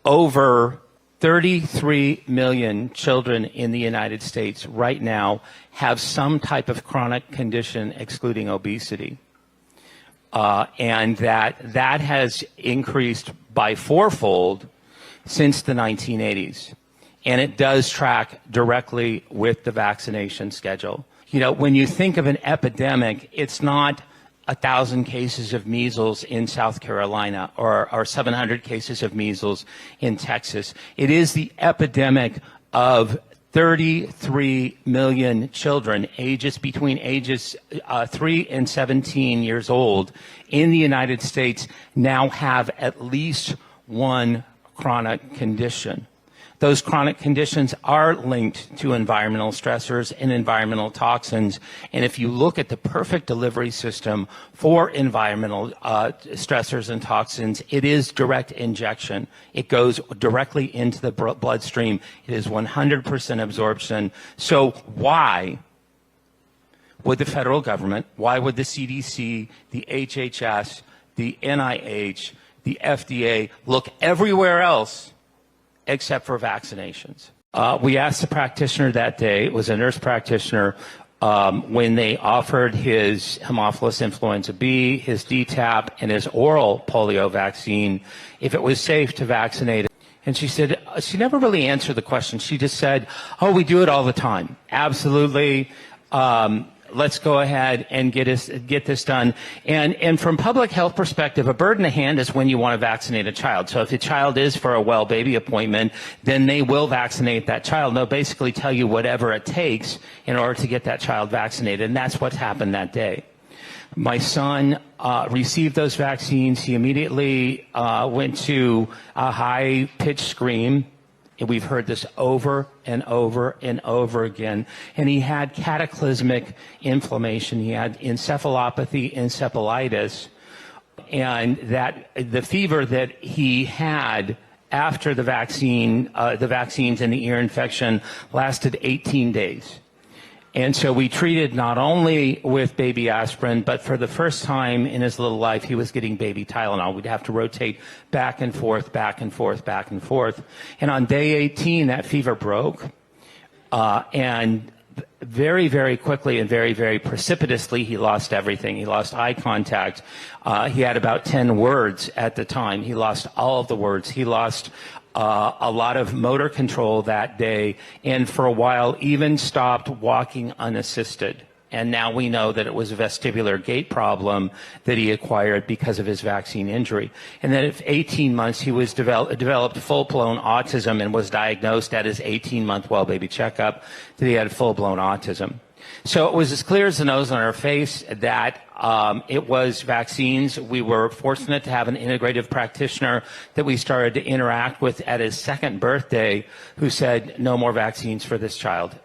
Over 33 million children in the United States right now have some type of chronic condition excluding obesity. And that has increased by fourfold since the 1980s. And it does track directly with the vaccination schedule. You know, when you think of an epidemic, it's not 1,000 cases of measles in South Carolina or 700 cases of measles in Texas. It is the epidemic of 33 million children between ages 3 and 17 years old in the United States now have at least one chronic condition. Those chronic conditions are linked to environmental stressors and environmental toxins. And if you look at the perfect delivery system for environmental stressors and toxins, it is direct injection. It goes directly into the bloodstream. It is 100% absorption. So why would the federal government, why would the CDC, the HHS, the NIH, the FDA look everywhere else except for vaccinations? We asked the practitioner that day, it was a nurse practitioner, when they offered his Haemophilus influenza B, his DTaP, and his oral polio vaccine, if it was safe to vaccinate it. And she said, she never really answered the question. She just said, oh, we do it all the time. Absolutely. Let's go ahead and get this done. And from public health perspective, a bird in the hand is when you want to vaccinate a child. So if a child is for a well baby appointment, then they will vaccinate that child. They'll basically tell you whatever it takes in order to get that child vaccinated. And that's what happened that day. My son received those vaccines. He immediately went to a high-pitched scream. And we've heard this over and over and over again. And he had cataclysmic inflammation. He had encephalopathy, encephalitis, and that the fever that he had after the vaccines and the ear infection lasted 18 days. And so we treated not only with baby aspirin, but for the first time in his little life, he was getting baby Tylenol. We'd have to rotate back and forth, back and forth, back and forth. And on day 18, that fever broke. And very, very quickly and very, very precipitously, he lost everything. He lost eye contact. He had about 10 words at the time. He lost all of the words. He lost a lot of motor control that day, and for a while even stopped walking unassisted. And now we know that it was a vestibular gait problem that he acquired because of his vaccine injury. And then at 18 months, he was developed full-blown autism and was diagnosed at his 18-month well baby checkup that he had full-blown autism. So it was as clear as the nose on our face that it was vaccines. We were fortunate to have an integrative practitioner that we started to interact with at his second birthday who said, no more vaccines for this child.